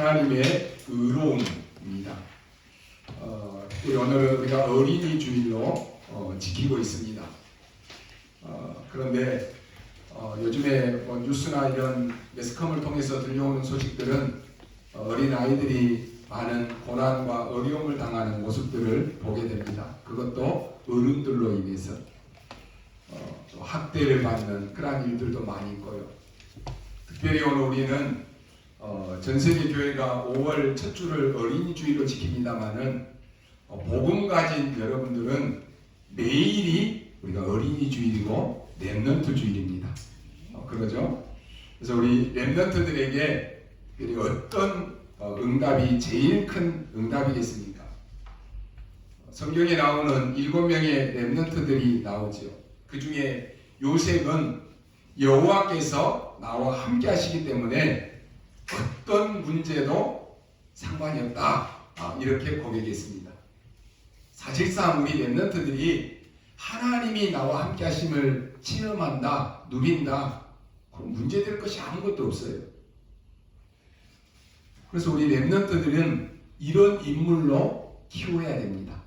하나님의 의로움입니다. 우리 오늘은 우리가 어린이 주일로 지키고 있습니다. 그런데 요즘에 뉴스나 이런 매스컴을 통해서 들려오는 소식들은 어린 아이들이 많은 고난과 어려움을 당하는 모습들을 보게 됩니다. 그것도 어른들로 인해서 또 학대를 받는 그러한 일들도 많이 있고요. 특별히 오늘 우리는 전세계 교회가 5월 첫 주를 어린이 주일로 지킵니다만은 복음 가진 여러분들은 매일이 우리가 어린이 주일이고 렘넌트 주일입니다. 그러죠? 그래서 우리 렘넌트들에게 어떤 응답이 제일 큰 응답이겠습니까? 성경에 나오는 7명의 렘넌트들이 나오죠. 그 중에 요셉은 여호와께서 나와 함께 하시기 때문에 어떤 문제도 상관이 없다. 이렇게 고백했습니다. 사실상 우리 렘넌트들이 하나님이 나와 함께 하심을 체험한다, 누린다. 그럼 문제될 것이 아무것도 없어요. 그래서 우리 렘넌트들은 이런 인물로 키워야 됩니다.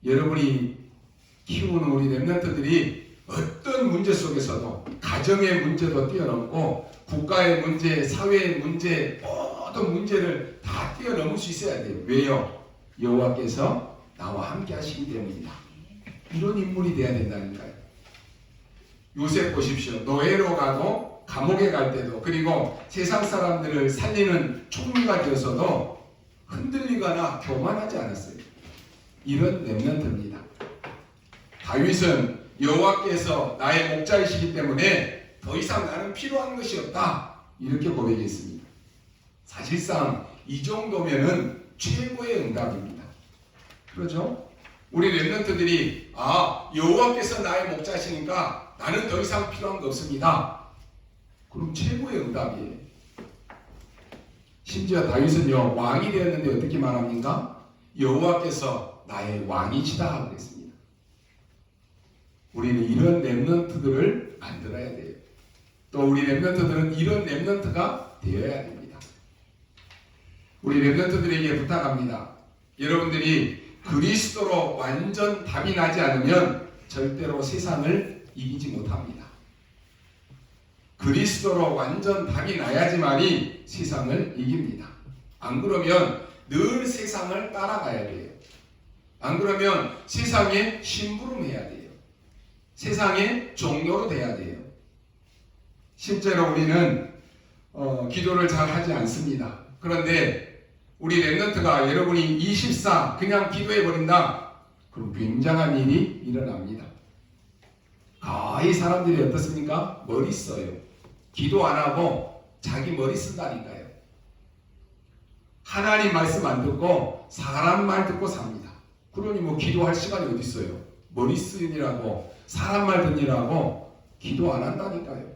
여러분이 키우는 우리 렘넌트들이 어떤 문제 속에서도 가정의 문제도 뛰어넘고 국가의 문제, 사회의 문제, 모든 문제를 다 뛰어넘을 수 있어야 돼요. 왜요? 여호와께서 나와 함께 하시기 때문이다. 이런 인물이 돼야 된다니까요. 요셉 보십시오. 노예로 가도 감옥에 갈 때도 그리고 세상 사람들을 살리는 총리가 되어서도 흔들리거나 교만하지 않았어요. 이런 렘넌트입니다. 다윗은 여호와께서 나의 목자이시기 때문에 더 이상 나는 필요한 것이 없다. 이렇게 고백했습니다. 사실상 이 정도면은 최고의 응답입니다. 그렇죠? 우리 렘넌트들이 여호와께서 나의 목자시니까 나는 더 이상 필요한 거 없습니다. 그럼 최고의 응답이에요. 심지어 다윗은요 왕이 되었는데 어떻게 말합니까? 여호와께서 나의 왕이시다 그랬습니다. 우리는 이런 렘넌트들을 만들어야 돼요. 또 우리 렘넌트들은 이런 렘넌트가 되어야 됩니다. 우리 렘넌트들에게 부탁합니다. 여러분들이 그리스도로 완전 답이 나지 않으면 절대로 세상을 이기지 못합니다. 그리스도로 완전 답이 나야지만이 세상을 이깁니다. 안 그러면 늘 세상을 따라가야 돼요. 안 그러면 세상에 심부름해야 돼요. 세상의 종로로 돼야 돼요. 실제로 우리는 기도를 잘 하지 않습니다. 그런데 우리 렘넌트가 여러분이 24 그냥 기도해버린다. 그럼 굉장한 일이 일어납니다. 거의 사람들이 어떻습니까? 머리 써요. 기도 안 하고 자기 머리 쓴다니까요. 하나님 말씀 안 듣고 사람 말 듣고 삽니다. 그러니 기도할 시간이 어디 있어요? 머리 쓰느라고 사람 말 듣느라고 기도 안 한다니까요.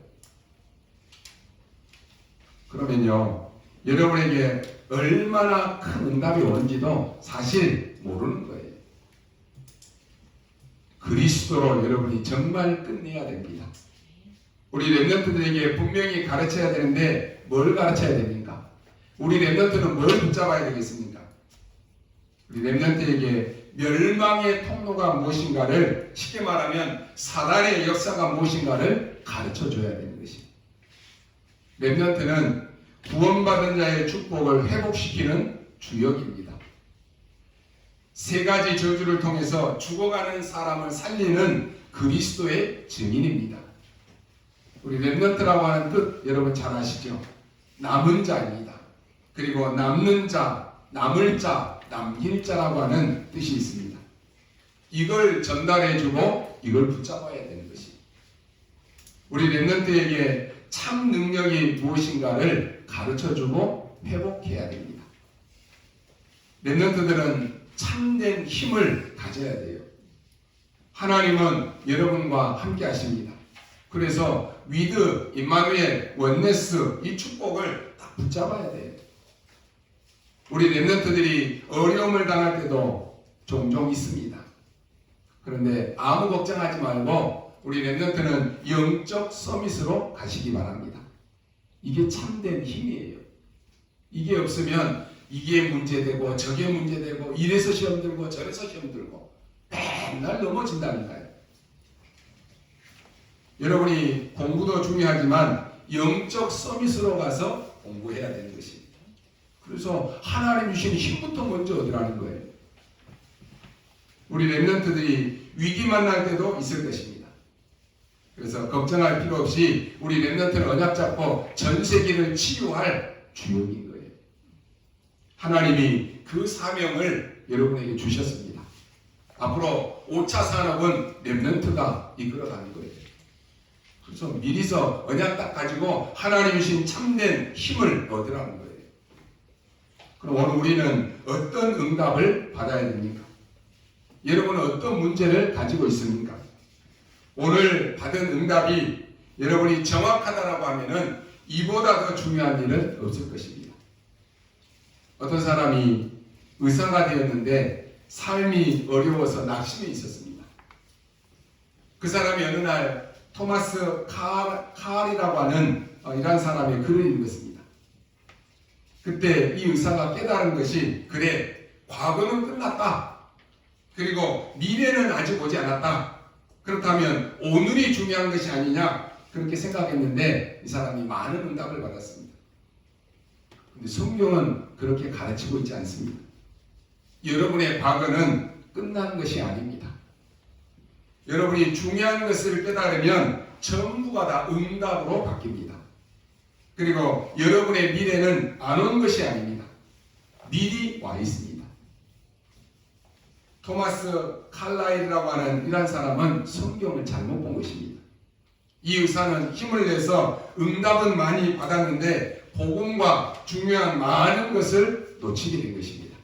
그러면요 여러분에게 얼마나 큰 응답이 오는지도 사실 모르는 거예요. 그리스도로 여러분이 정말 끝내야 됩니다. 우리 렘넌트들에게 분명히 가르쳐야 되는데 뭘 가르쳐야 됩니까? 우리 렘넌트는 뭘 붙잡아야 되겠습니까? 우리 렘넌트에게 멸망의 통로가 무엇인가를, 쉽게 말하면 사단의 역사가 무엇인가를 가르쳐줘야 되는 것입니다. 렘넌트는 구원받은 자의 축복을 회복시키는 주역입니다. 3가지 저주를 통해서 죽어가는 사람을 살리는 그리스도의 증인입니다. 우리 렘넌트라고 하는 뜻 여러분 잘 아시죠? 남은 자입니다. 그리고 남는 자, 남을 자, 남길 자라고 하는 뜻이 있습니다. 이걸 전달해주고 이걸 붙잡아야 되는 것입니다. 우리 렘넌트에게 참 능력이 무엇인가를 가르쳐주고 회복해야 됩니다. 렘넌트들은 참된 힘을 가져야 돼요. 하나님은 여러분과 함께 하십니다. 그래서 위드, 임마누엘, 원네스 이 축복을 딱 붙잡아야 돼요. 우리 렘넌트들이 어려움을 당할 때도 종종 있습니다. 그런데 아무 걱정하지 말고 우리 렘넌트는 영적 서밋으로 가시기 바랍니다. 이게 참된 힘이에요. 이게 없으면 이게 문제되고 저게 문제되고 이래서 시험 들고 저래서 시험 들고 맨날 넘어진다니까요. 여러분이 공부도 중요하지만 영적 서밋으로 가서 공부해야 되는 것입니다. 그래서 하나님 주신 힘부터 먼저 얻으라는 거예요. 우리 렘넌트들이 위기 만날 때도 있을 것입니다. 그래서 걱정할 필요 없이 우리 렘넌트는 언약 잡고 전 세계를 치유할 주역인 거예요. 하나님이 그 사명을 여러분에게 주셨습니다. 앞으로 5차 산업은 렘넌트가 이끌어가는 거예요. 그래서 미리서 언약 딱 가지고 하나님 주신 참된 힘을 얻으라는 거예요. 그럼 오늘 우리는 어떤 응답을 받아야 됩니까? 여러분은 어떤 문제를 가지고 있습니까? 오늘 받은 응답이 여러분이 정확하다라고 하면은 이보다 더 중요한 일은 없을 것입니다. 어떤 사람이 의사가 되었는데 삶이 어려워서 낙심이 있었습니다. 그 사람이 어느 날 토마스 칼이라고 하는 이런 사람의 글을 읽었습니다. 그때 이 의사가 깨달은 것이 그래, 과거는 끝났다. 그리고 미래는 아직 오지 않았다. 그렇다면 오늘이 중요한 것이 아니냐, 그렇게 생각했는데 이 사람이 많은 응답을 받았습니다. 그런데 성경은 그렇게 가르치고 있지 않습니다. 여러분의 과거는 끝난 것이 아닙니다. 여러분이 중요한 것을 깨달으면 전부가 다 응답으로 바뀝니다. 그리고 여러분의 미래는 안 온 것이 아닙니다. 미리 와 있습니다. 토마스 칼라일이라고 하는 이런 사람은 성경을 잘못 본 것입니다. 이 의사는 힘을 내서 응답은 많이 받았는데 복음과 중요한 많은 것을 놓치게 된 것입니다.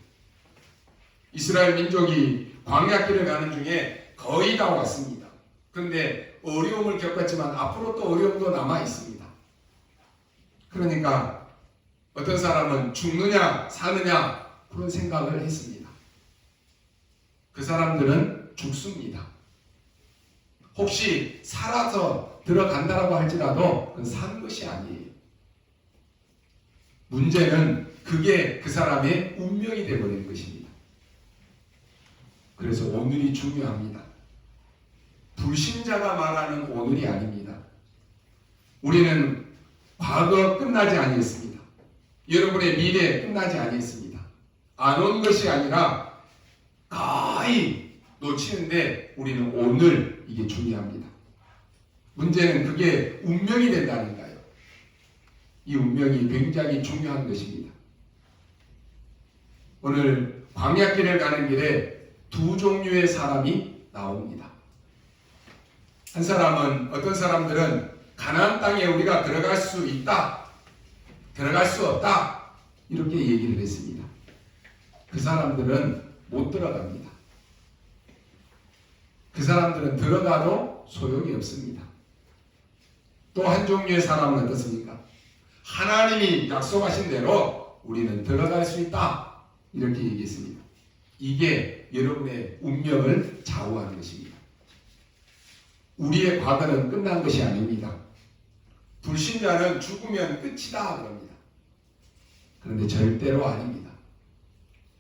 이스라엘 민족이 광야길을 가는 중에 거의 다 왔습니다. 그런데 어려움을 겪었지만 앞으로 또 어려움도 남아 있습니다. 그러니까 어떤 사람은 죽느냐 사느냐 그런 생각을 했습니다. 그 사람들은 죽습니다. 혹시 살아서 들어간다라고 할지라도 그건 산 것이 아니에요. 문제는 그게 그 사람의 운명이 되어버린 것입니다. 그래서 오늘이 중요합니다. 불신자가 말하는 오늘이 아닙니다. 우리는 과거 끝나지 아니했습니다. 여러분의 미래 끝나지 아니했습니다. 안 온 것이 아니라 거의 놓치는데 우리는 오늘 이게 중요합니다. 문제는 그게 운명이 된다니까요. 이 운명이 굉장히 중요한 것입니다. 오늘 광야길을 가는 길에 두 종류의 사람이 나옵니다. 한 사람은, 어떤 사람들은 가나안 땅에 우리가 들어갈 수 있다, 들어갈 수 없다 이렇게 얘기를 했습니다. 그 사람들은 못 들어갑니다. 그 사람들은 들어가도 소용이 없습니다. 또 한 종류의 사람은 어떻습니까? 하나님이 약속하신 대로 우리는 들어갈 수 있다 이렇게 얘기했습니다. 이게 여러분의 운명을 좌우하는 것입니다. 우리의 과거는 끝난 것이 아닙니다. 불신자는 죽으면 끝이다 그럽니다. 그런데 절대로 아닙니다.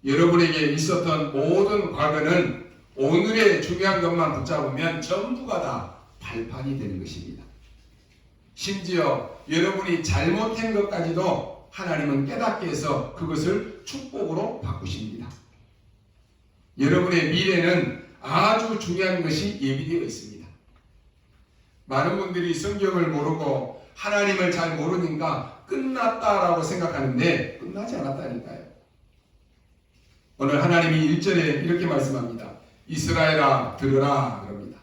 여러분에게 있었던 모든 과거는 오늘의 중요한 것만 붙잡으면 전부가 다 발판이 되는 것입니다. 심지어 여러분이 잘못한 것까지도 하나님은 깨닫게 해서 그것을 축복으로 바꾸십니다. 여러분의 미래는 아주 중요한 것이 예비되어 있습니다. 많은 분들이 성경을 모르고 하나님을 잘 모르니까 끝났다라고 생각하는데 끝나지 않았다니까요. 오늘 하나님이 1절에 이렇게 말씀합니다. 이스라엘아 들으라 그럽니다.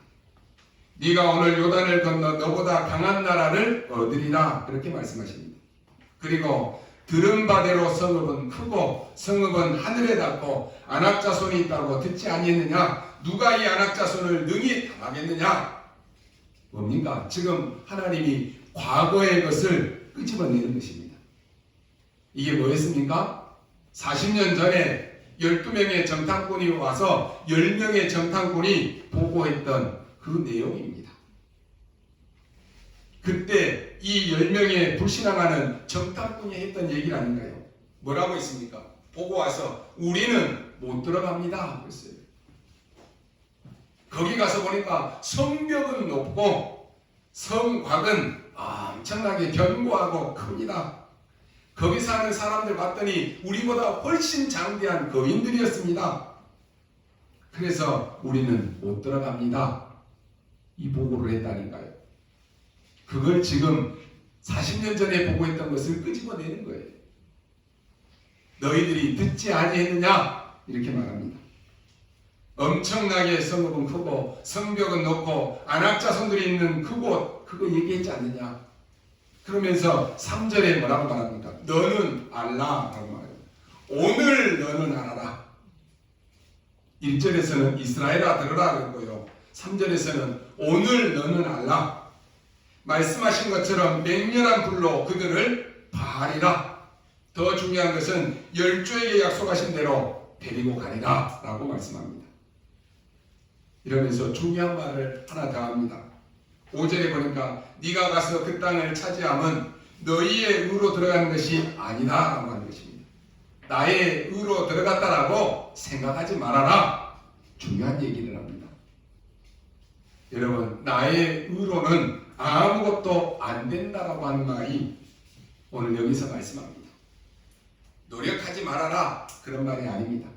네가 오늘 요단을 건너 너보다 강한 나라를 얻으리라 그렇게 말씀하십니다. 그리고 들은 바대로 성읍은 크고 성읍은 하늘에 닿고 안악자손이 있다고 듣지 아니했느냐? 누가 이 안악자손을 능히 당하겠느냐? 뭡니까? 지금 하나님이 과거의 것을 끄집어내는 것입니다. 이게 뭐였습니까? 40년 전에 12명의 정탐꾼이 와서 10명의 정탐꾼이 보고했던 그 내용입니다. 그때 이 10명의 불신앙하는 정탐꾼이 했던 얘기를 아닌가요? 뭐라고 했습니까? 보고 와서 우리는 못 들어갑니다 그랬어요. 거기 가서 보니까 성벽은 높고 성곽은 엄청나게 견고하고 큽니다. 거기 사는 사람들 봤더니 우리보다 훨씬 장대한 거인들이었습니다. 그래서 우리는 못 들어갑니다. 이 보고를 했다니까요. 그걸 지금 40년 전에 보고했던 것을 끄집어내는 거예요. 너희들이 듣지 아니했느냐? 이렇게 말합니다. 엄청나게 성읍은 크고 성벽은 높고 안악자손들이 있는 그곳 그거 얘기했지 않느냐? 그러면서 3절에 뭐라고 말합니까? 너는 알라 라고 말해요. 오늘 너는 알아라. 1절에서는 이스라엘아 들으라 그랬고요. 3절에서는 오늘 너는 알라. 말씀하신 것처럼 맹렬한 불로 그들을 바하리라. 더 중요한 것은 열조에게 약속하신 대로 데리고 가리라 라고 말씀합니다. 이러면서 중요한 말을 하나 더 합니다. 5절에 보니까 네가 가서 그 땅을 차지함은 너희의 의로 들어가는 것이 아니다 라고 하는 것입니다. 나의 의로 들어갔다라고 생각하지 말아라. 중요한 얘기를 합니다. 여러분, 나의 의로는 아무것도 안 된다라고 하는 말이 오늘 여기서 말씀합니다. 노력하지 말아라 그런 말이 아닙니다.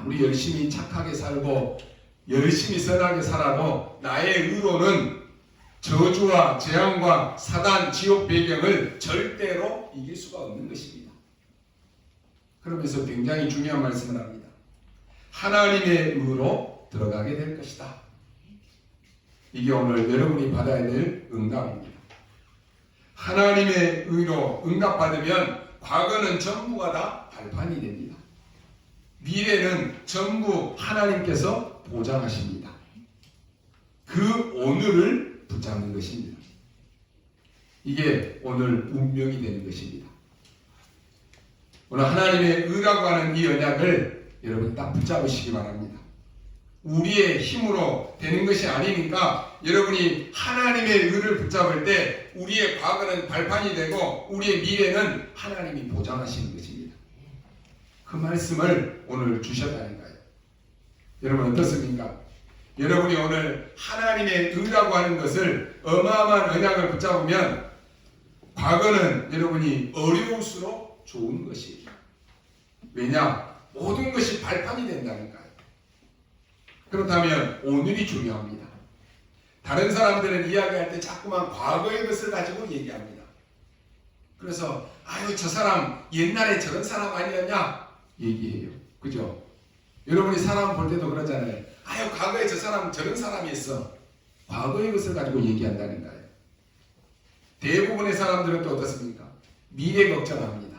우리 열심히 착하게 살고 열심히 선하게 살아도 나의 의로는 저주와 재앙과 사단, 지옥 배경을 절대로 이길 수가 없는 것입니다. 그러면서 굉장히 중요한 말씀을 합니다. 하나님의 의로 들어가게 될 것이다. 이게 오늘 여러분이 받아야 될 응답입니다. 하나님의 의로 응답받으면 과거는 전부가 다 발판이 됩니다. 미래는 전부 하나님께서 보장하십니다. 그 오늘을 붙잡는 것입니다. 이게 오늘 운명이 되는 것입니다. 오늘 하나님의 의라고 하는 이 언약을 여러분 딱 붙잡으시기 바랍니다. 우리의 힘으로 되는 것이 아니니까 여러분이 하나님의 의를 붙잡을 때 우리의 과거는 발판이 되고 우리의 미래는 하나님이 보장하시는 것입니다. 그 말씀을 오늘 주셨다니까요. 여러분 어떻습니까? 여러분이 오늘 하나님의 의라고 하는 것을 어마어마한 언약을 붙잡으면 과거는 여러분이 어려울수록 좋은 것이에요. 왜냐? 모든 것이 발판이 된다니까요. 그렇다면 오늘이 중요합니다. 다른 사람들은 이야기할 때 자꾸만 과거의 것을 가지고 얘기합니다. 그래서 저 사람 옛날에 저런 사람 아니었냐? 얘기해요. 그죠? 여러분이 사람 볼 때도 그러잖아요. 과거에 저 사람 저런 사람이었어. 과거의 것을 가지고 얘기한다니까요. 대부분의 사람들은 또 어떻습니까? 미래 걱정합니다.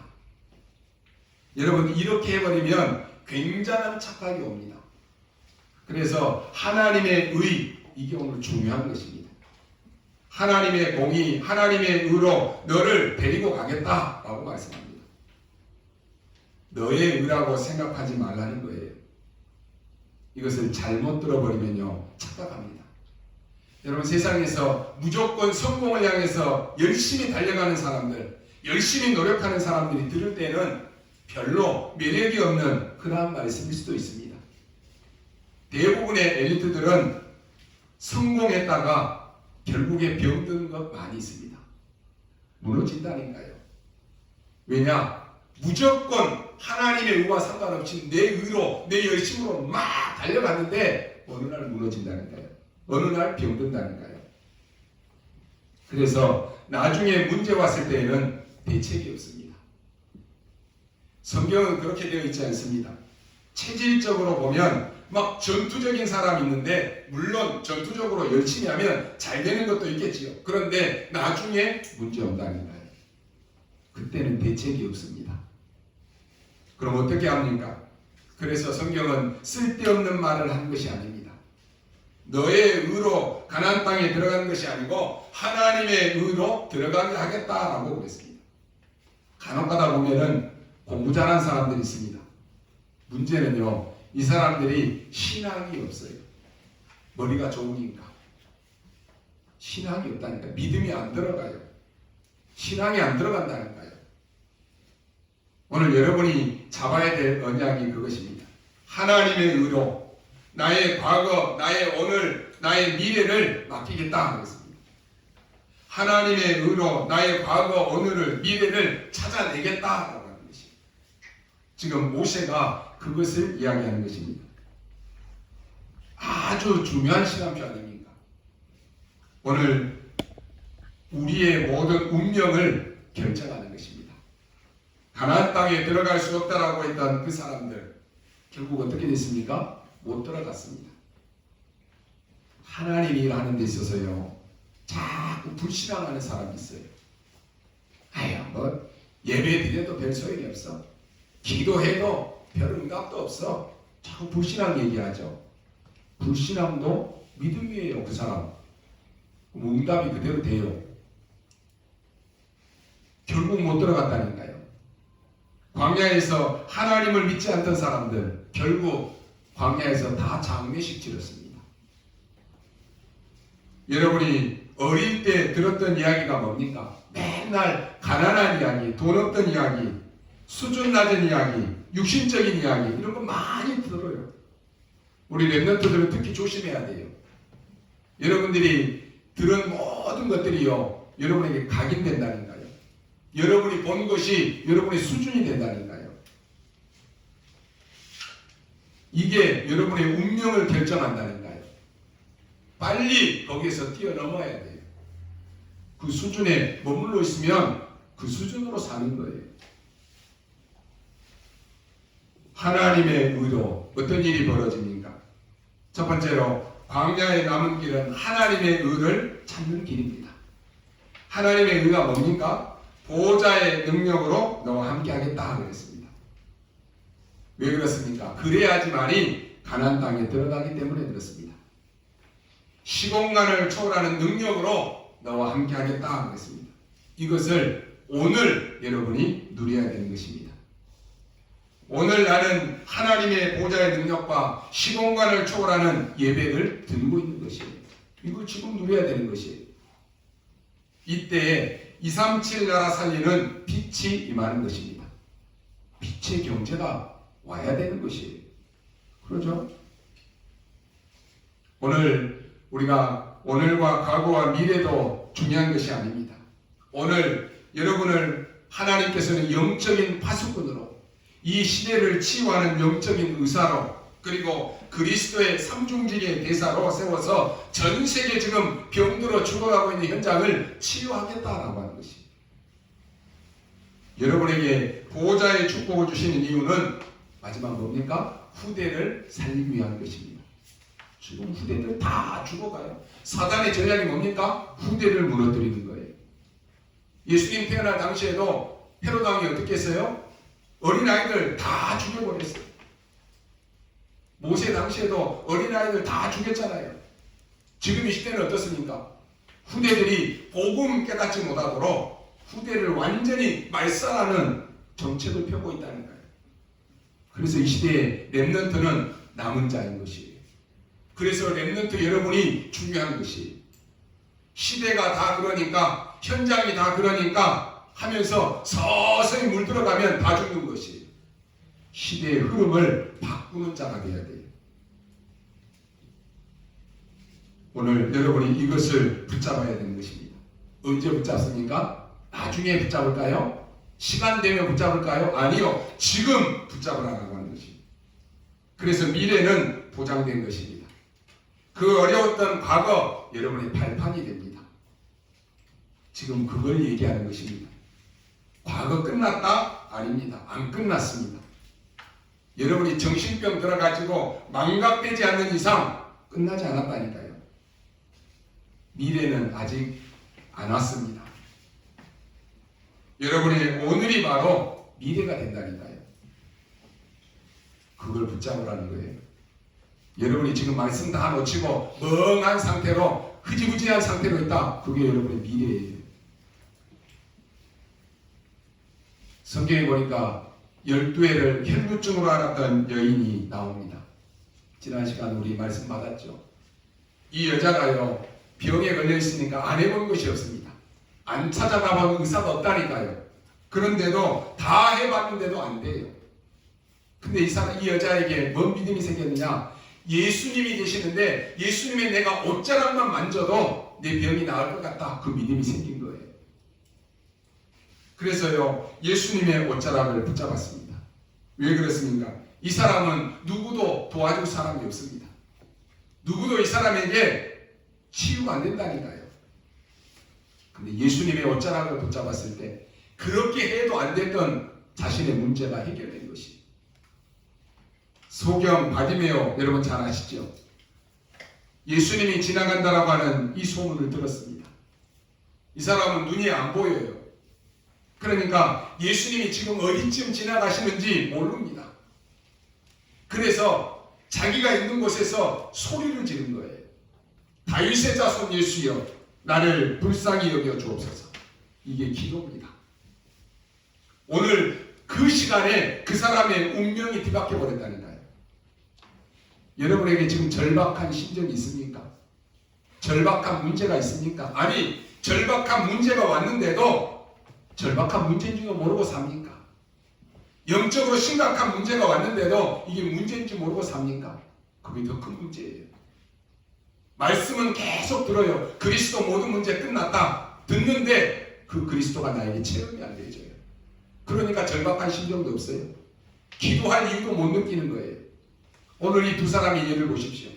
여러분 이렇게 해버리면 굉장한 착각이 옵니다. 그래서 하나님의 의, 이게 오늘 중요한 것입니다. 하나님의 공의, 하나님의 의로 너를 데리고 가겠다라고 말씀합니다. 너의 의라고 생각하지 말라는 거예요. 이것을 잘못 들어버리면요 착각합니다. 여러분 세상에서 무조건 성공을 향해서 열심히 달려가는 사람들, 열심히 노력하는 사람들이 들을 때는 별로 매력이 없는 그러한 말씀일 수도 있습니다. 대부분의 엘리트들은 성공했다가 결국에 병든 것 많이 있습니다. 무너진다니까요. 왜냐? 무조건 하나님의 의와 상관없이 내 의로, 내 열심으로 막 달려갔는데 어느 날 무너진다니까요. 어느 날 병든다니까요. 그래서 나중에 문제 왔을 때에는 대책이 없습니다. 성경은 그렇게 되어 있지 않습니다. 체질적으로 보면 막 전투적인 사람이 있는데 물론 전투적으로 열심히 하면 잘 되는 것도 있겠지요. 그런데 나중에 문제 온다니까요. 그때는 대책이 없습니다. 그럼 어떻게 합니까? 그래서 성경은 쓸데없는 말을 하는 것이 아닙니다. 너의 의로 가나안 땅에 들어가는 것이 아니고 하나님의 의로 들어가게 하겠다라고 그랬습니다. 간혹가다 보면은 공부 잘하는 사람들이 있습니다. 문제는요, 이 사람들이 신앙이 없어요. 머리가 좋으니까. 신앙이 없다니까. 믿음이 안 들어가요. 신앙이 안 들어간다니까요. 오늘 여러분이 잡아야 될 언약이 그것입니다. 하나님의 의로 나의 과거, 나의 오늘, 나의 미래를 맡기겠다 하는 것입니다. 하나님의 의로 나의 과거, 오늘을, 미래를 찾아내겠다라고 하는 것입니다. 지금 모세가 그것을 이야기하는 것입니다. 아주 중요한 시간표 아닙니까? 오늘 우리의 모든 운명을 결정하는 것입니다. 가나안 땅에 들어갈 수 없다라고 했던 그 사람들 결국 어떻게 됐습니까? 못 들어갔습니다. 하나님이 하는 데 있어서요 자꾸 불신앙하는 사람이 있어요. 아유 뭐 예배 드려도 별 소용이 없어. 기도해도 별 응답도 없어. 자꾸 불신앙 얘기하죠. 불신앙도 믿음이에요. 그 사람 응답이 그대로 돼요. 결국 못 들어갔다니까요. 광야에서 하나님을 믿지 않던 사람들 결국 광야에서 다 장례식 치렀습니다. 여러분이 어릴 때 들었던 이야기가 뭡니까? 맨날 가난한 이야기, 돈 없던 이야기, 수준 낮은 이야기, 육신적인 이야기 이런 거 많이 들어요. 우리 랩런트들은 특히 조심해야 돼요. 여러분들이 들은 모든 것들이요 여러분에게 각인된다니까요. 여러분이 본 것이 여러분의 수준이 된다니까요. 이게 여러분의 운명을 결정한다니까요. 빨리 거기에서 뛰어넘어야 돼요. 그 수준에 머물러 있으면 그 수준으로 사는 거예요. 하나님의 의로 어떤 일이 벌어집니까? 첫 번째로 광야에 남은 길은 하나님의 의를 찾는 길입니다. 하나님의 의가 뭡니까? 보호자의 능력으로 너와 함께 하겠다 그랬습니다. 왜 그렇습니까? 그래야지만이 가나안 땅에 들어가기 때문에 그렇습니다. 시공간을 초월하는 능력으로 너와 함께 하겠다 그랬습니다. 이것을 오늘 여러분이 누려야 되는 것입니다. 오늘 나는 하나님의 보호자의 능력과 시공간을 초월하는 예배를 드리고 있는 것이에요. 이걸 지금 누려야 되는 것이에요. 이때 237 나라 살리는 빛이 임하는 것입니다. 빛의 경제가 와야 되는 것이에요. 그러죠? 오늘 우리가 오늘과 과거와 미래도 중요한 것이 아닙니다. 오늘 여러분을 하나님께서는 영적인 파수꾼으로 이 시대를 치유하는 영적인 의사로 그리고 그리스도의 삼중직의 대사로 세워서 전 세계 지금 병들어 죽어가고 있는 현장을 치유하겠다라고 하는 것입니다. 여러분에게 보호자의 축복을 주시는 이유는 마지막 뭡니까? 후대를 살리기 위한 것입니다. 지금 후대들 다 죽어가요. 사단의 전략이 뭡니까? 후대를 무너뜨리는 거예요. 예수님 태어날 당시에도 헤롯 왕이 어떻게 했어요? 어린아이들 다 죽여버렸어요. 모세 당시에도 어린아이들 다 죽였잖아요. 지금 이 시대는 어떻습니까? 후대들이 복음 깨닫지 못하도록 후대를 완전히 말살하는 정책을 펴고 있다는 거예요. 그래서 이 시대의 렘넌트는 남은 자인 것이에요. 그래서 렘넌트 여러분이 중요한 것이에요. 시대가 다 그러니까 현장이 다 그러니까 하면서 서서히 물들어가면 다 죽는 것이에요. 시대의 흐름을 바꾸는 자가 되어야 돼요. 오늘 여러분이 이것을 붙잡아야 되는 것입니다. 언제 붙잡습니까? 나중에 붙잡을까요? 시간 되면 붙잡을까요? 아니요. 지금 붙잡으라고 하는 것입니다. 그래서 미래는 보장된 것입니다. 그 어려웠던 과거 여러분의 발판이 됩니다. 지금 그걸 얘기하는 것입니다. 과거 끝났다? 아닙니다. 안 끝났습니다. 여러분이 정신병 들어가지고 망각되지 않는 이상 끝나지 않았다니까요. 미래는 아직 안 왔습니다. 여러분의 오늘이 바로 미래가 된다니까요. 그걸 붙잡으라는 거예요. 여러분이 지금 말씀 다 놓치고 멍한 상태로 흐지부지한 상태로 있다. 그게 여러분의 미래예요. 성경에 보니까 12회를 혈루증으로 앓았던 여인이 나옵니다. 지난 시간 우리 말씀 받았죠. 이 여자가요 병에 걸려 있으니까 안 해본 것이 없습니다. 안 찾아가본 의사가 없다니까요. 그런데도 다 해봤는데도 안 돼요. 근데 이 여자에게 뭔 믿음이 생겼느냐? 예수님이 계시는데 예수님의 내가 옷자락만 만져도 내 병이 나을 것 같다. 그 믿음이 생긴 거예요. 그래서요, 예수님의 옷자락을 붙잡았습니다. 왜 그렇습니까? 이 사람은 누구도 도와줄 사람이 없습니다. 누구도 이 사람에게 치유가 안 된다니까요. 근데 예수님의 옷자락을 붙잡았을 때 그렇게 해도 안 됐던 자신의 문제가 해결된 것이. 소경 바디메오 여러분 잘 아시죠? 예수님이 지나간다라고 하는 이 소문을 들었습니다. 이 사람은 눈이 안 보여요. 그러니까 예수님이 지금 어디쯤 지나가시는지 모릅니다. 그래서 자기가 있는 곳에서 소리를 지른 거예요. 다윗의 자손 예수여, 나를 불쌍히 여겨 주옵소서. 이게 기도입니다. 오늘 그 시간에 그 사람의 운명이 뒤바뀌어 버렸다니까요. 여러분에게 지금 절박한 심정이 있습니까? 절박한 문제가 있습니까? 아니, 절박한 문제가 왔는데도 절박한 문제인 줄 모르고 삽니까? 영적으로 심각한 문제가 왔는데도 이게 문제인 줄 모르고 삽니까? 그게 더 큰 문제예요. 말씀은 계속 들어요. 그리스도 모든 문제 끝났다. 듣는데 그 그리스도가 나에게 체험이 안 되죠. 그러니까 절박한 심정도 없어요. 기도할 이유도 못 느끼는 거예요. 오늘 이 두 사람의 예를 보십시오.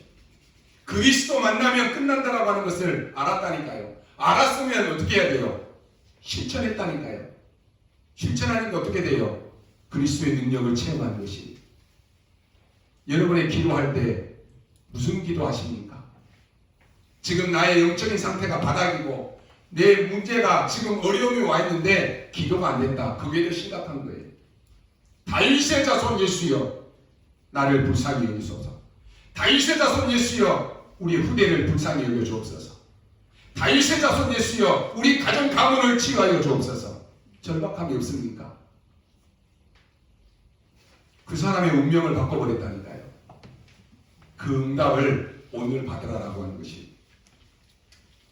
그리스도 만나면 끝난다라고 하는 것을 알았다니까요. 알았으면 어떻게 해야 돼요? 실천했다니까요. 실천하니까 어떻게 돼요? 그리스도의 능력을 체험하는 것이. 여러분의 기도할 때 무슨 기도하십니까? 지금 나의 영적인 상태가 바닥이고 내 문제가 지금 어려움이 와 있는데 기도가 안 된다. 그게 더 심각한 거예요. 다윗의 자손 예수여, 나를 불쌍히 여기소서. 다윗의 자손 예수여, 우리 후대를 불쌍히 여겨 주옵소서. 다윗의 자손 예수여, 우리 가정 가문을 치유하여 주옵소서. 절박함이 없습니까? 그 사람의 운명을 바꿔버렸다니까요. 그 응답을 오늘 받으라라고 하는 것이.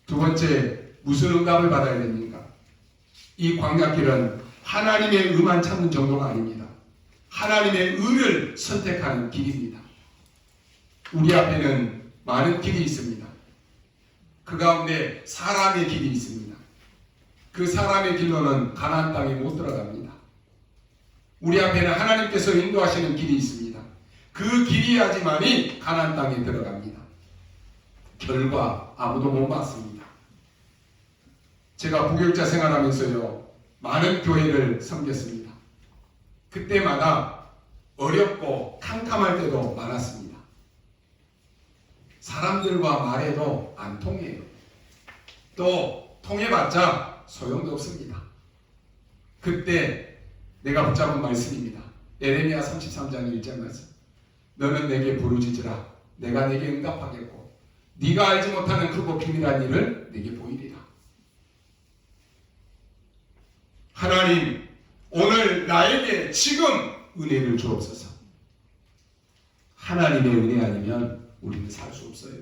두 번째, 무슨 응답을 받아야 됩니까? 이 광야길은 하나님의 의만 찾는 정도가 아닙니다. 하나님의 의를 선택하는 길입니다. 우리 앞에는 많은 길이 있습니다. 그 가운데 사람의 길이 있습니다. 그 사람의 길로는 가나안 땅에 못 들어갑니다. 우리 앞에는 하나님께서 인도하시는 길이 있습니다. 그 길이야지만이 가나안 땅에 들어갑니다. 결과 아무도 못 봤습니다. 제가 부교육자 생활하면서요, 많은 교회를 섬겼습니다. 그때마다 어렵고 캄캄할 때도 많았습니다. 사람들과 말해도 안 통해요. 또 통해봤자 소용도 없습니다. 그때 내가 붙잡은 말씀입니다. 에레미야 33장 1절 말씀. 너는 내게 부르짖으라. 내가 내게 응답하겠고 네가 알지 못하는 크고 비밀한 일을 내게 보이리라. 하나님, 오늘 나에게 지금 은혜를 주옵소서. 하나님의 은혜 아니면 우리는 살 수 없어요.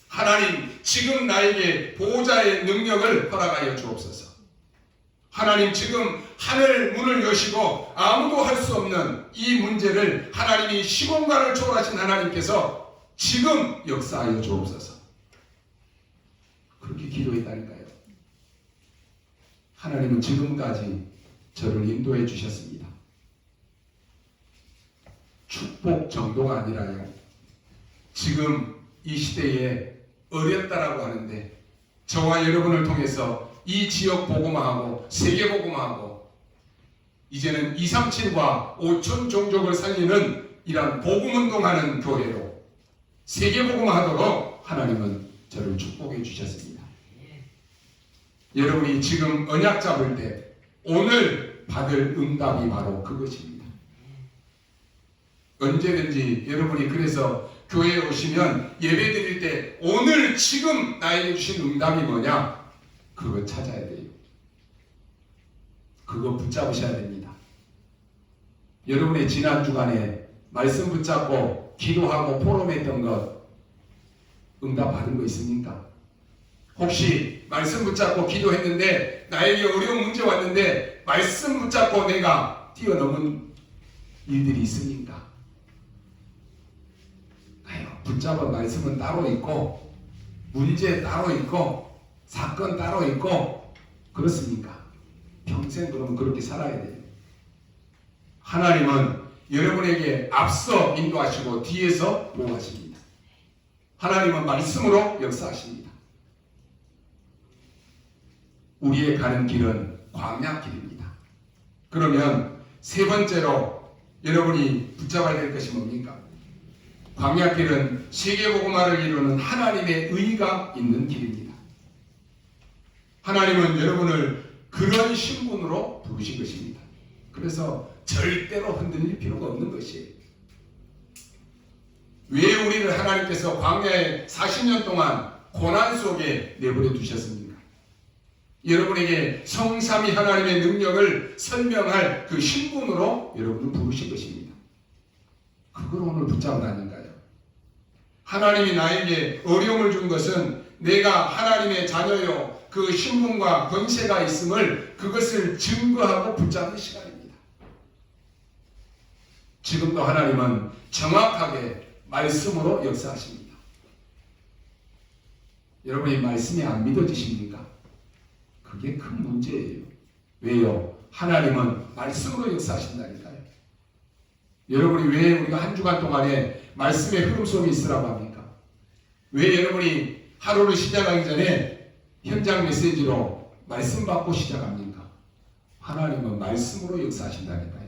하나님, 지금 나에게 보호자의 능력을 허락하여 주옵소서. 하나님, 지금 하늘 문을 여시고 아무도 할 수 없는 이 문제를 하나님이 시공간을 초월하신 하나님께서 지금 역사하여 주옵소서. 그렇게 기도했다니까요. 하나님은 지금까지 저를 인도해 주셨습니다. 축복 정도가 아니라요, 지금 이 시대에 어렵다라고 하는데 저와 여러분을 통해서 이 지역 복음화하고 세계 복음화하고 이제는 237과 5천 종족을 살리는 이런 복음운동하는 교회로 세계 복음화하도록 하나님은 저를 축복해 주셨습니다. 여러분이 지금 언약 잡을 때 오늘 받을 응답이 바로 그것입니다. 언제든지 여러분이 그래서 교회에 오시면 예배 드릴 때 오늘 지금 나에게 주신 응답이 뭐냐? 그거 찾아야 돼요. 그거 붙잡으셔야 됩니다. 여러분의 지난 주간에 말씀 붙잡고 기도하고 포럼했던 것 응답 받은 거 있습니까? 혹시 말씀 붙잡고 기도했는데 나에게 어려운 문제 왔는데 말씀 붙잡고 내가 뛰어넘은 일들이 있습니까? 아유, 붙잡은 말씀은 따로 있고 문제 따로 있고 사건 따로 있고 그렇습니까? 평생 그러면 그렇게 살아야 돼요. 하나님은 여러분에게 앞서 인도하시고 뒤에서 보호하십니다. 하나님은 말씀으로 역사하십니다. 우리의 가는 길은 광야길입니다. 그러면 세 번째로 여러분이 붙잡아야 될 것이 뭡니까? 광야길은 세계복음화를 이루는 하나님의 의가 있는 길입니다. 하나님은 여러분을 그런 신분으로 부르신 것입니다. 그래서 절대로 흔들릴 필요가 없는 것이에요. 왜 우리를 하나님께서 광야에 40년 동안 고난 속에 내버려 두셨습니까? 여러분에게 성삼위 하나님의 능력을 설명할 그 신분으로 여러분을 부르신 것입니다. 그걸 오늘 붙잡으라니까요. 하나님이 나에게 어려움을 준 것은 내가 하나님의 자녀요 그 신분과 권세가 있음을 그것을 증거하고 붙잡는 시간입니다. 지금도 하나님은 정확하게 말씀으로 역사하십니다. 여러분이 말씀이 안 믿어지십니까? 그게 큰 문제예요. 왜요? 하나님은 말씀으로 역사하신다니까요. 여러분이 왜 우리가 한 주간 동안에 말씀의 흐름 속에 있으라고 합니까? 왜 여러분이 하루를 시작하기 전에 현장 메시지로 말씀 받고 시작합니까? 하나님은 말씀으로 역사하신다니까요.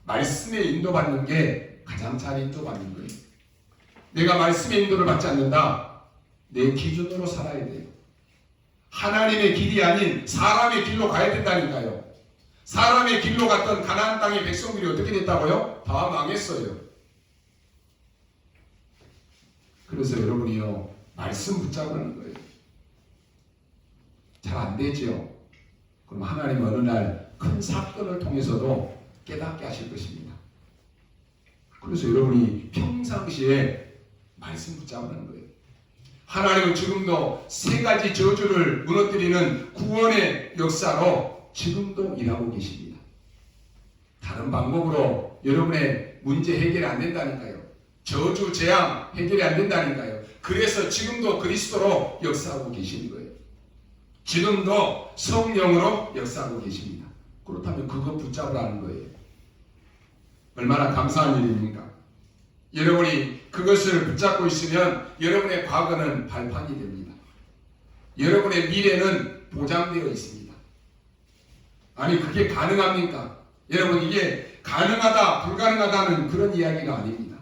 말씀에 인도받는 게 가장 잘 인도받는 거예요. 내가 말씀의 인도를 받지 않는다. 내 기준으로 살아야 돼요. 하나님의 길이 아닌 사람의 길로 가야 된다니까요. 사람의 길로 갔던 가나안 땅의 백성들이 어떻게 됐다고요? 다 망했어요. 그래서 여러분이요 말씀 붙잡으라는 거예요. 잘 안 되죠. 그럼 하나님 어느 날 큰 사건을 통해서도 깨닫게 하실 것입니다. 그래서 여러분이 평상시에 말씀 붙잡으라는 거예요. 하나님은 지금도 세 가지 저주를 무너뜨리는 구원의 역사로 지금도 일하고 계십니다. 다른 방법으로 여러분의 문제 해결이 안 된다니까요. 저주, 재앙 해결이 안 된다니까요. 그래서 지금도 그리스도로 역사하고 계시는 거예요. 지금도 성령으로 역사하고 계십니다. 그렇다면 그거 붙잡으라는 거예요. 얼마나 감사한 일입니까? 여러분이 그것을 붙잡고 있으면 여러분의 과거는 발판이 됩니다. 여러분의 미래는 보장되어 있습니다. 아니 그게 가능합니까? 여러분 이게 가능하다 불가능하다는 그런 이야기가 아닙니다.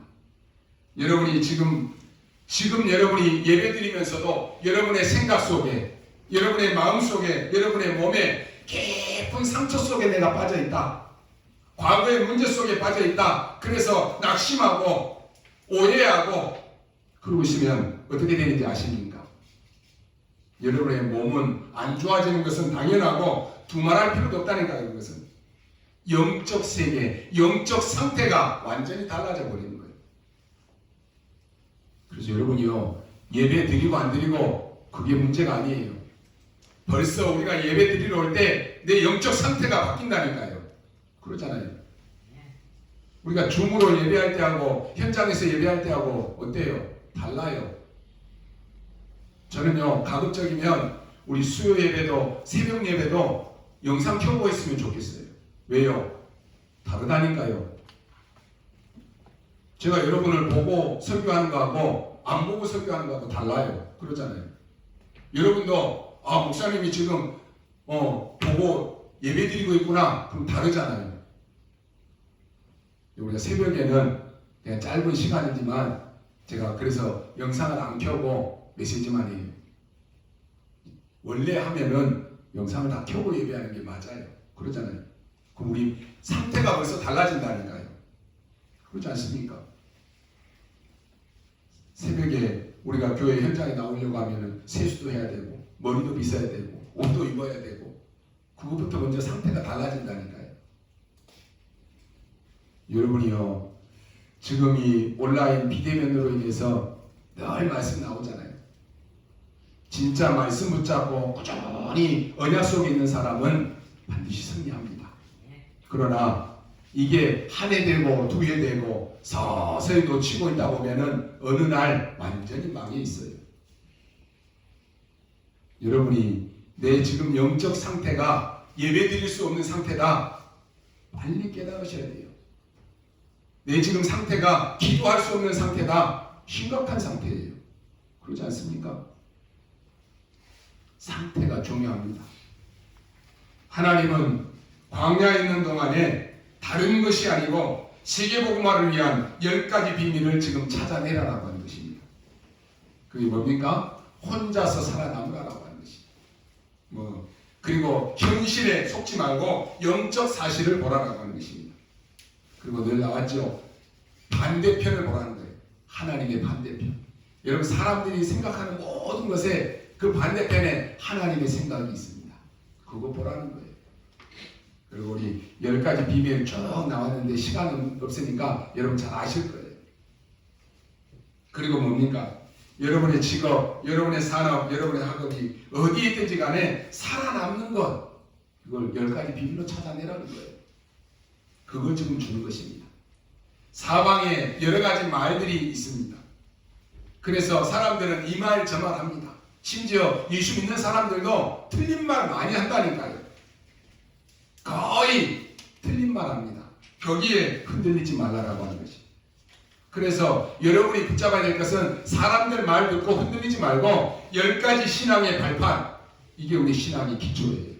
여러분이 지금 여러분이 예배드리면서도 여러분의 생각 속에 여러분의 마음 속에 여러분의 몸에 깊은 상처 속에 내가 빠져있다. 과거의 문제 속에 빠져있다. 그래서 낙심하고 오해하고 그러고 있으면 어떻게 되는지 아십니까? 여러분의 몸은 안 좋아지는 것은 당연하고 두말할 필요도 없다니까요. 그것은 영적 세계, 영적 상태가 완전히 달라져 버리는 거예요. 그래서 여러분이요 예배 드리고 안 드리고 그게 문제가 아니에요. 벌써 우리가 예배 드리러 올 때 내 영적 상태가 바뀐다니까요. 그러잖아요. 우리가 줌으로 예배할 때하고 현장에서 예배할 때하고 어때요? 달라요. 저는요 가급적이면 우리 수요 예배도 새벽 예배도 영상 켜고 있으면 좋겠어요. 왜요? 다르다니까요. 제가 여러분을 보고 설교하는 거하고 안 보고 설교하는 거하고 달라요. 그러잖아요. 여러분도 목사님이 지금 보고 예배 드리고 있구나. 그럼 다르잖아요. 우리가 새벽에는 그냥 짧은 시간이지만 제가 그래서 영상을 안 켜고 메시지만 해요. 원래 하면은 영상을 다 켜고 예배하는 게 맞아요. 그러잖아요. 그럼 우리 상태가 벌써 달라진다니까요. 그렇지 않습니까? 새벽에 우리가 교회 현장에 나오려고 하면은 세수도 해야 되고 머리도 빗어야 되고 옷도 입어야 되고 그것부터 먼저 상태가 달라진다니까요. 여러분이요 지금 이 온라인 비대면으로 인해서 늘 말씀 나오잖아요. 진짜 말씀 붙잡고 꾸준히 언약 속에 있는 사람은 반드시 승리합니다. 그러나 이게 한 해 되고 두 해 되고 서서히 놓치고 있다 보면은 어느 날 완전히 망해 있어요. 여러분이 내 지금 영적 상태가 예배 드릴 수 없는 상태다. 빨리 깨달으셔야 돼요. 내 지금 상태가 기도할 수 없는 상태다. 심각한 상태예요. 그렇지 않습니까? 상태가 중요합니다. 하나님은 광야에 있는 동안에 다른 것이 아니고 세계복음화를 위한 10가지 비밀을 지금 찾아내라라고 하는 것입니다. 그게 뭡니까? 혼자서 살아남으라라고 하는 것입니다. 그리고 현실에 속지 말고 영적 사실을 보라라고 하는 것입니다. 그리고 늘 나왔죠. 반대편을 보라는 거예요. 하나님의 반대편. 여러분 사람들이 생각하는 모든 것에 그 반대편에 하나님의 생각이 있습니다. 그거 보라는 거예요. 그리고 우리 10가지 비밀 쭉 나왔는데 시간은 없으니까 여러분 잘 아실 거예요. 그리고 뭡니까? 여러분의 직업, 여러분의 산업, 여러분의 학업이 어디에 있든지 간에 살아남는 것, 그걸 10가지 비밀로 찾아내라는 거예요. 그걸 지금 주는 것입니다. 사방에 여러 가지 말들이 있습니다. 그래서 사람들은 이 말 저 말 합니다. 심지어 예수 믿는 사람들도 틀린 말 많이 한다니까요. 거의 틀린 말 합니다. 거기에 흔들리지 말라라고 하는 것이. 그래서 여러분이 붙잡아야 될 것은 사람들 말 듣고 흔들리지 말고 10가지 신앙의 발판, 이게 우리 신앙의 기초예요.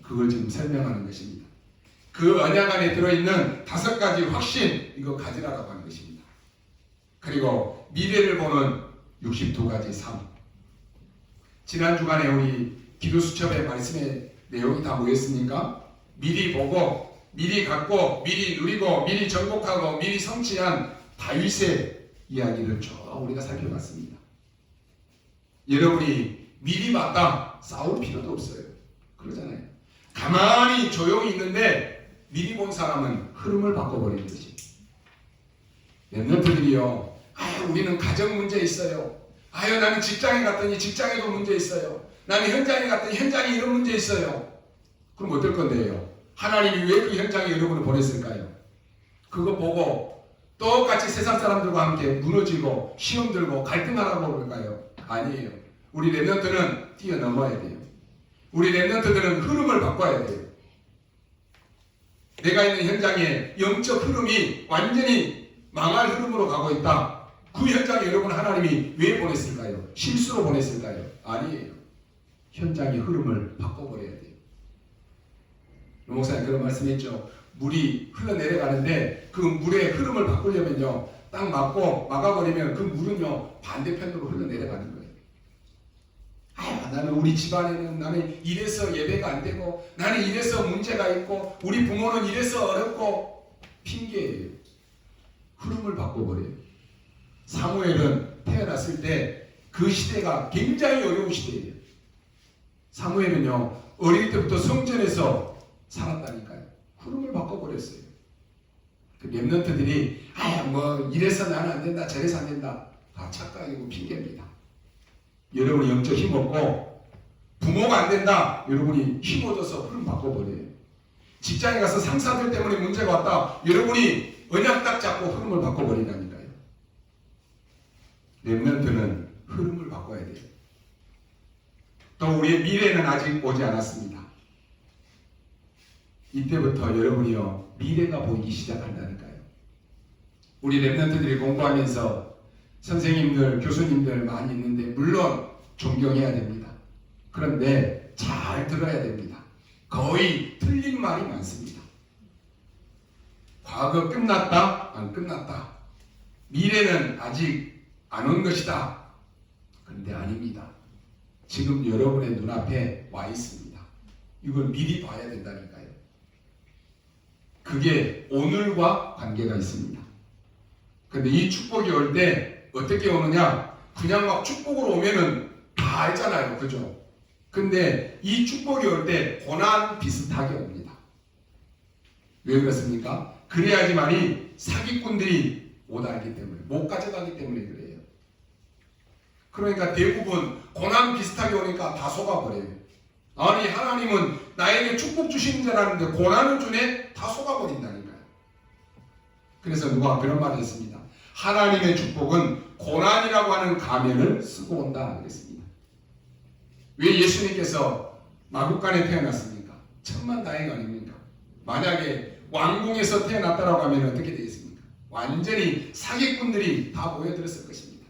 그걸 지금 설명하는 것입니다. 그 언약 안에 들어있는 5가지 확신, 이거 가지라라고 하는 것입니다. 그리고 미래를 보는 62가지 삶. 지난 주간에 우리 기도수첩의 말씀의 내용이 다 뭐였습니까? 미리 보고, 미리 갖고, 미리 누리고, 미리 정복하고, 미리 성취한 다윗의 이야기를 쭉 우리가 살펴봤습니다. 여러분이 미리 봤다, 싸울 필요도 없어요. 그러잖아요. 가만히 조용히 있는데 미리 본 사람은 흐름을 바꿔버리는 거지. 랩런트들이요, 우리는 가정 문제 있어요. 나는 직장에 갔더니 직장에도 문제 있어요. 나는 현장에 갔더니 현장에 이런 문제 있어요. 그럼 어떨 건데요? 하나님이 왜 그 현장에 여러분을 보냈을까요? 그거 보고 똑같이 세상 사람들과 함께 무너지고 시험 들고 갈등하라고 그럴까요? 아니에요. 우리 랩런트는 뛰어넘어야 돼요. 우리 랩런트들은 흐름을 바꿔야 돼요. 내가 있는 현장에 영적 흐름이 완전히 망할 흐름으로 가고 있다. 그 현장에 여러분 하나님이 왜 보냈을까요? 실수로 보냈을까요? 아니에요. 현장의 흐름을 바꿔버려야 돼요. 목사님 그런 말씀했죠. 물이 흘러내려가는데 그 물의 흐름을 바꾸려면요, 딱 막아버리면 그 물은요 반대편으로 흘러내려가는 거예요. 나는 우리 집안에는 나는 이래서 예배가 안 되고, 나는 이래서 문제가 있고, 우리 부모는 이래서 어렵고, 핑계예요. 흐름을 바꿔버려요. 사무엘은 태어났을 때 그 시대가 굉장히 어려운 시대예요. 사무엘은요 어릴 때부터 성전에서 살았다니까요. 흐름을 바꿔버렸어요. 그 랩런트들이 이래서 나는 안 된다, 저래서 안 된다, 다 착각이고 핑계입니다. 여러분이 영적 힘 얻고 부모가 안 된다, 여러분이 힘 얻어서 흐름 바꿔버려요. 직장에 가서 상사들 때문에 문제가 왔다, 여러분이 언약 딱 잡고 흐름을 바꿔버린다니까요. 랩런트는 흐름을 바꿔야 돼요. 또 우리의 미래는 아직 오지 않았습니다. 이때부터 여러분이요 미래가 보이기 시작한다니까요. 우리 랩런트들이 공부하면서 선생님들, 교수님들 많이 있는데 물론 존경해야 됩니다. 그런데 잘 들어야 됩니다. 거의 틀린 말이 많습니다. 과거 끝났다? 안 끝났다. 미래는 아직 안 온 것이다. 그런데 아닙니다. 지금 여러분의 눈앞에 와 있습니다. 이걸 미리 봐야 된다니까요. 그게 오늘과 관계가 있습니다. 근데 이 축복이 올 때 어떻게 오느냐? 그냥 막 축복으로 오면은 다 알잖아요. 그죠? 근데 이 축복이 올 때 고난 비슷하게 옵니다. 왜 그렇습니까? 그래야지만이 사기꾼들이 못 알기 때문에, 못 가져가기 때문에 그래요. 그러니까 대부분 고난 비슷하게 오니까 다 속아버려요. 아니 하나님은 나에게 축복 주시는 줄 알았는데 고난을 주네 다 속아버린다니까요. 그래서 누가 그런 말을 했습니다. 하나님의 축복은 고난이라고 하는 가면을 쓰고 온다 그랬습니다. 왜 예수님께서 마국간에 태어났습니까? 천만다행 아닙니까? 만약에 왕궁에서 태어났다라고 하면 어떻게 되겠습니까? 완전히 사기꾼들이 다 모여들었을 것입니다.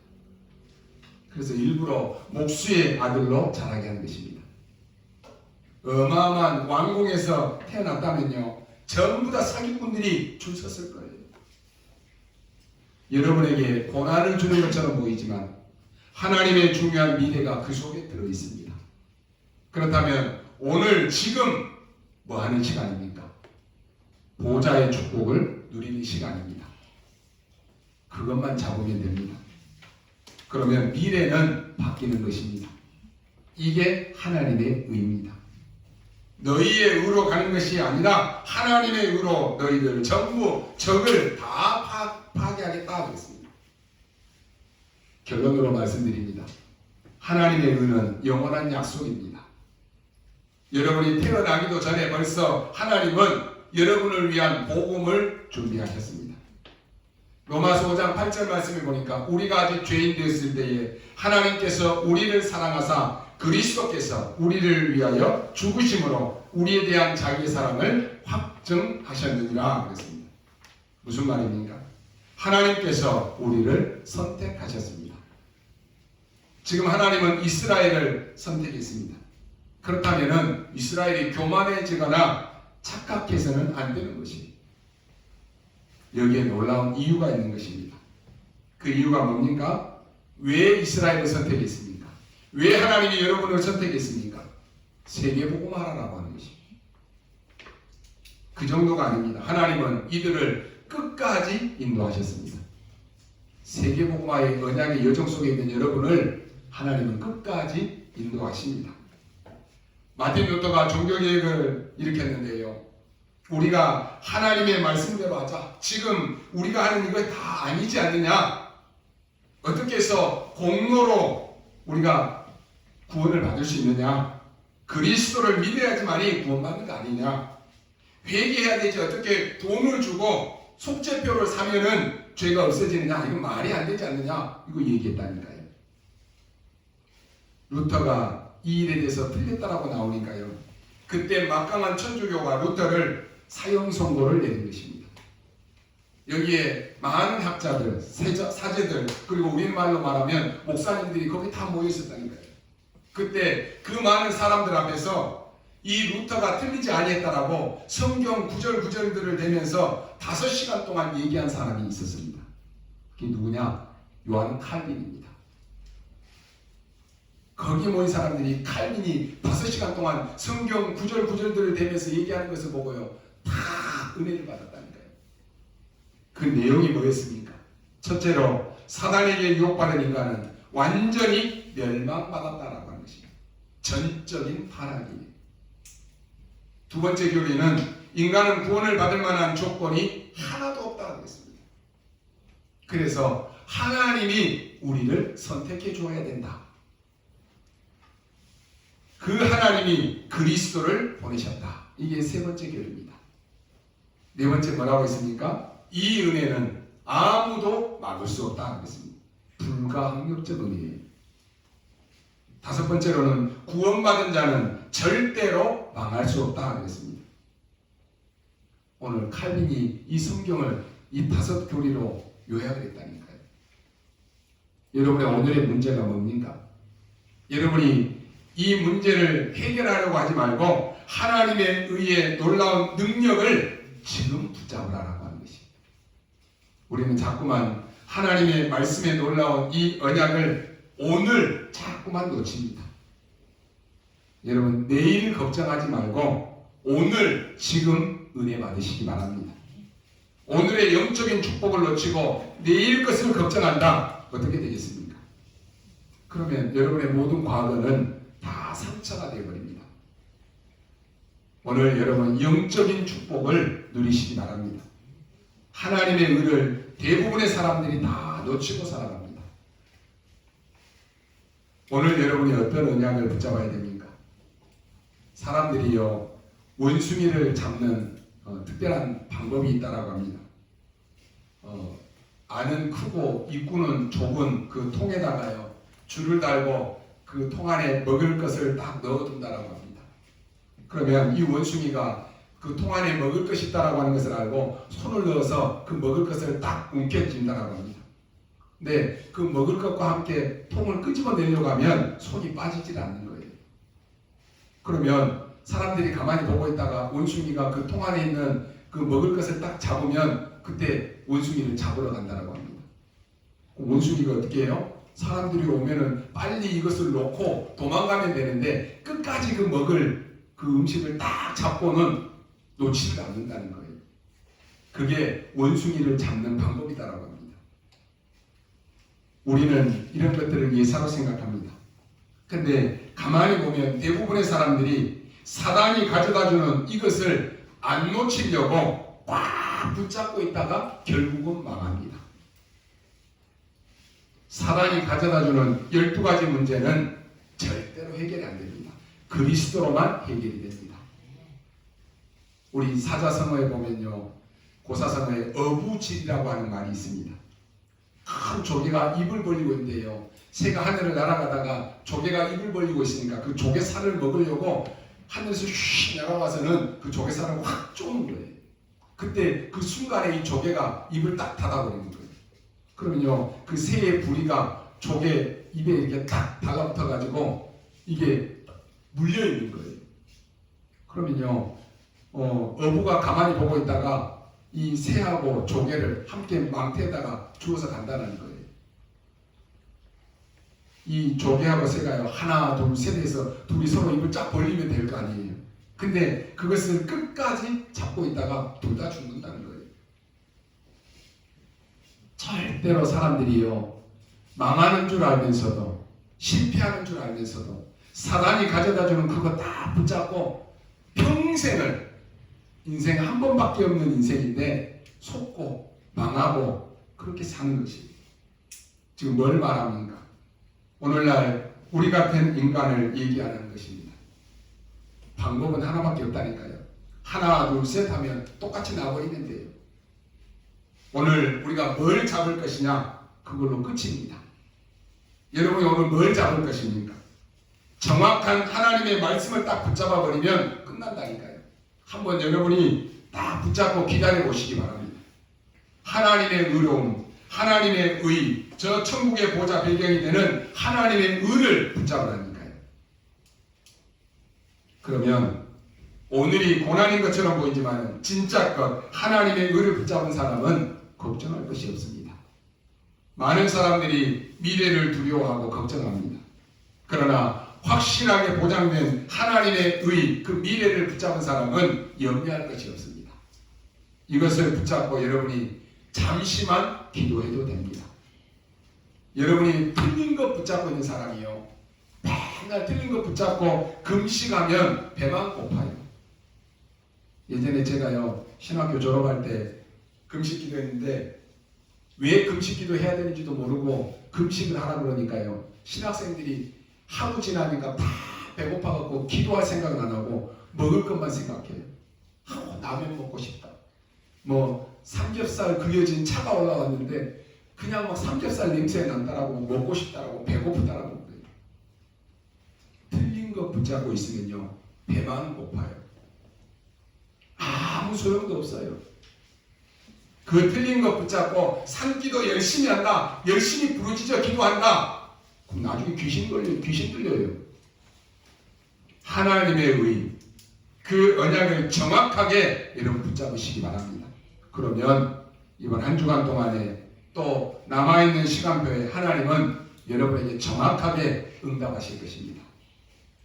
그래서 일부러 목수의 아들로 자라게 한 것입니다. 어마어마한 왕궁에서 태어났다면요 전부 다 사기꾼들이 줄 섰을 거예요. 여러분에게 고난을 주는 것처럼 보이지만 하나님의 중요한 미래가 그 속에 들어 있습니다. 그렇다면 오늘 지금 뭐 하는 시간입니까? 보좌의 축복을 누리는 시간입니다. 그것만 잡으면 됩니다. 그러면 미래는 바뀌는 것입니다. 이게 하나님의 의입니다. 너희의 의로 가는 것이 아니라 하나님의 의로 너희들 전부 적을 다 파괴하겠다 그랬습니다. 결론으로 말씀드립니다. 하나님의 의는 영원한 약속입니다. 여러분이 태어나기도 전에 벌써 하나님은 여러분을 위한 복음을 준비하셨습니다. 로마서 5장 8절 말씀을 보니까 우리가 아직 죄인 되었을 때에 하나님께서 우리를 사랑하사 그리스도께서 우리를 위하여 죽으심으로 우리에 대한 자기의 사랑을 확증하셨느니라 그랬습니다. 무슨 말입니까? 하나님께서 우리를 선택하셨습니다. 지금 하나님은 이스라엘을 선택했습니다. 그렇다면 이스라엘이 교만해지거나 착각해서는 안 되는 것입니다. 여기에 놀라운 이유가 있는 것입니다. 그 이유가 뭡니까? 왜 이스라엘을 선택했습니까? 왜 하나님이 여러분을 선택했습니까? 세계복음화라고 하는 것입니다. 그 정도가 아닙니다. 하나님은 이들을 끝까지 인도하셨습니다. 세계복음화의 언약의 여정 속에 있는 여러분을 하나님은 끝까지 인도하십니다. 마틴 루터가 종교개혁을 일으켰는데요. 우리가 하나님의 말씀대로 하자. 지금 우리가 하는 이거 다 아니지 않느냐? 어떻게 해서 공로로 우리가 구원을 받을 수 있느냐? 그리스도를 믿어야지만이 구원받는 거 아니냐? 회개해야 되지. 어떻게 돈을 주고 속죄표를 사면은 죄가 없어지느냐? 이건 말이 안 되지 않느냐? 이거 얘기했다니까요. 루터가 이 일에 대해서 틀렸다라고 나오니까요. 그때 막강한 천주교가 루터를 사형 선고를 내린 것입니다. 여기에 많은 학자들, 사제들, 그리고 우리말로 말하면 목사님들이 거기 다 모여 있었다니까요. 그때 그 많은 사람들 앞에서 이 루터가 틀리지 아니했다라고 성경 구절들을 대면서 5시간 동안 얘기한 사람이 있었습니다. 그게 누구냐? 요한 칼빈입니다. 거기 모인 사람들이 칼빈이 5시간 동안 성경 구절들을 대면서 얘기하는 것을 보고요. 다 은혜를 받았다니까요. 그 내용이 뭐였습니까? 첫째로 사단에게 유혹받은 인간은 완전히 멸망받았다라고 하는 것입니다. 전적인 타락이에요. 두 번째 교리는 인간은 구원을 받을 만한 조건이 하나도 없다고 했습니다. 그래서 하나님이 우리를 선택해 주어야 된다. 그 하나님이 그리스도를 보내셨다. 이게 세 번째 교리입니다. 네 번째 뭐라고 했습니까? 이 은혜는 아무도 막을 수 없다고 했습니다. 불가항력적 은혜예요. 다섯 번째로는 구원받은 자는 절대로 망할 수 없다고 했습니다. 오늘 칼빈이 이 성경을 이 5 교리로 요약을 했다니까요. 여러분의 오늘의 문제가 뭡니까? 여러분이 이 문제를 해결하려고 하지 말고 하나님의 의의 놀라운 능력을 지금 붙잡으라고 하는 것입니다. 우리는 자꾸만 하나님의 말씀에 놀라운 이 언약을 오늘 자꾸만 놓칩니다. 여러분 내일 걱정하지 말고 오늘 지금 은혜 받으시기 바랍니다. 오늘의 영적인 축복을 놓치고 내일 것을 걱정한다. 어떻게 되겠습니까? 그러면 여러분의 모든 과거는 다 상처가 되어버립니다. 오늘 여러분 영적인 축복을 누리시기 바랍니다. 하나님의 의를 대부분의 사람들이 다 놓치고 살아갑니다. 오늘 여러분이 어떤 언약을 붙잡아야 됩니까? 사람들이요 원숭이를 잡는 특별한 방법이 있다라고 합니다. 안은 크고 입구는 좁은 그 통에다가요 줄을 달고 그 통 안에 먹을 것을 딱 넣어둔다라고 합니다. 그러면 이 원숭이가 그 통 안에 먹을 것이 있다라고 하는 것을 알고 손을 넣어서 그 먹을 것을 딱 움켜쥔다라고 합니다. 근데 그 먹을 것과 함께 통을 끄집어내려고 하면 손이 빠지질 않는 거예요. 그러면 사람들이 가만히 보고 있다가 원숭이가 그 통 안에 있는 그 먹을 것을 딱 잡으면 그때 원숭이를 잡으러 간다라고 합니다. 원숭이가 어떻게 해요? 사람들이 오면은 빨리 이것을 놓고 도망가면 되는데 끝까지 그 먹을 그 음식을 딱 잡고는 놓치지 않는다는 거예요. 그게 원숭이를 잡는 방법이다라고 합니다. 우리는 이런 것들을 예사로 생각합니다. 근데 가만히 보면 대부분의 사람들이 사단이 가져다주는 이것을 안 놓치려고 꽉 붙잡고 있다가 결국은 망합니다. 사단이 가져다주는 12가지 문제는 절대로 해결이 안 됩니다. 그리스도로만 해결이 됩니다. 우리 사자성어에 보면요, 고사성어에 어부질이라고 하는 말이 있습니다. 큰 조개가 입을 벌리고 있는데요, 새가 하늘을 날아가다가 조개가 입을 벌리고 있으니까 그 조개살을 먹으려고 하늘에서 휙 날아와서는 그 조개살을 확 쪼는 거예요. 그때 그 순간에 이 조개가 입을 딱 닫아버리는 거예요. 그러면요, 그 새의 부리가 조개 입에 이렇게 딱 달라붙어가지고 이게 물려있는 거예요. 그러면요, 어부가 가만히 보고 있다가 이 새하고 조개를 함께 망태에다가 주워서 간다는 거예요. 이 조개하고 새가요, 하나, 둘, 셋 해서 둘이 서로 입을 쫙 벌리면 될 거 아니에요. 근데 그것을 끝까지 잡고 있다가 둘 다 죽는다는 거예요. 절대로 사람들이요, 망하는 줄 알면서도, 실패하는 줄 알면서도 사단이 가져다주는 그거 다 붙잡고 평생을, 인생 한 번밖에 없는 인생인데 속고 망하고 그렇게 사는 것이 지금 뭘 말합니까? 오늘날 우리 같은 인간을 얘기하는 것입니다. 방법은 하나밖에 없다니까요. 하나, 둘, 셋 하면 똑같이 나버리면 돼요. 오늘 우리가 뭘 잡을 것이냐, 그걸로 끝입니다. 여러분이 오늘 뭘 잡을 것입니까? 정확한 하나님의 말씀을 딱 붙잡아 버리면 끝난다니까요. 한번 여러분이 딱 붙잡고 기다려 보시기 바랍니다. 하나님의 의로움, 하나님의 의, 저 천국의 보좌 배경이 되는 하나님의 의를 붙잡으라니까요. 그러면 오늘이 고난인 것처럼 보이지만 진짜 것 하나님의 의를 붙잡은 사람은 걱정할 것이 없습니다. 많은 사람들이 미래를 두려워하고 걱정합니다. 그러나 확실하게 보장된 하나님의 의, 그 미래를 붙잡은 사람은 염려할 것이 없습니다. 이것을 붙잡고 여러분이 잠시만 기도해도 됩니다. 여러분이 틀린 것 붙잡고 있는 사람이요, 맨날 틀린 것 붙잡고 금식하면 배만 고파요. 예전에 제가요, 신학교 졸업할 때 금식 기도했는데 왜 금식 기도 해야 되는지도 모르고 금식을 하라 그러니까요, 신학생들이 하루 지나니까 다 배고파갖고 기도할 생각은 안 하고 먹을 것만 생각해요. 라면 먹고 싶다, 뭐 삼겹살 그려진 차가 올라왔는데 그냥 막 삼겹살 냄새 난다라고 먹고 싶다라고 배고프다라고 그래요. 틀린 거 붙잡고 있으면요, 배만 고파요. 아무 소용도 없어요. 그 틀린 거 붙잡고 산기도 열심히 한다, 열심히 부르짖어 기도한다, 그럼 나중에 귀신 걸려요. 귀신 들려요. 하나님의 의, 그 언약을 정확하게 여러분 붙잡으시기 바랍니다. 그러면 이번 한 주간 동안에 또 남아있는 시간표에 하나님은 여러분에게 정확하게 응답하실 것입니다.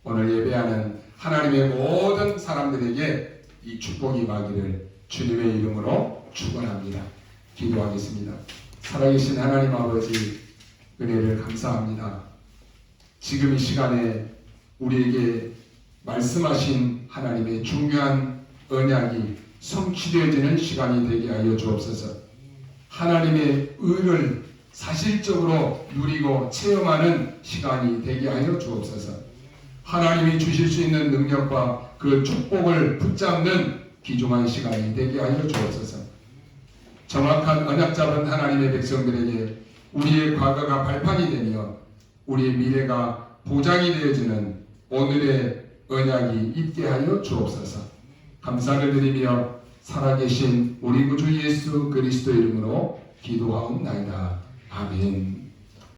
오늘 예배하는 하나님의 모든 사람들에게 이 축복이 임하기를 주님의 이름으로 축원합니다. 기도하겠습니다. 살아계신 하나님 아버지, 은혜를 감사합니다. 지금 이 시간에 우리에게 말씀하신 하나님의 중요한 언약이 성취되어지는 시간이 되게 하여 주옵소서. 하나님의 의를 사실적으로 누리고 체험하는 시간이 되게 하여 주옵소서. 하나님이 주실 수 있는 능력과 그 축복을 붙잡는 귀중한 시간이 되게 하여 주옵소서. 정확한 언약 잡은 하나님의 백성들에게 우리의 과거가 발판이 되며 우리의 미래가 보장이 되어지는 오늘의 언약이 있게 하여 주옵소서. 감사를 드리며 살아계신 우리 구주 예수 그리스도 이름으로 기도하옵나이다. 아멘.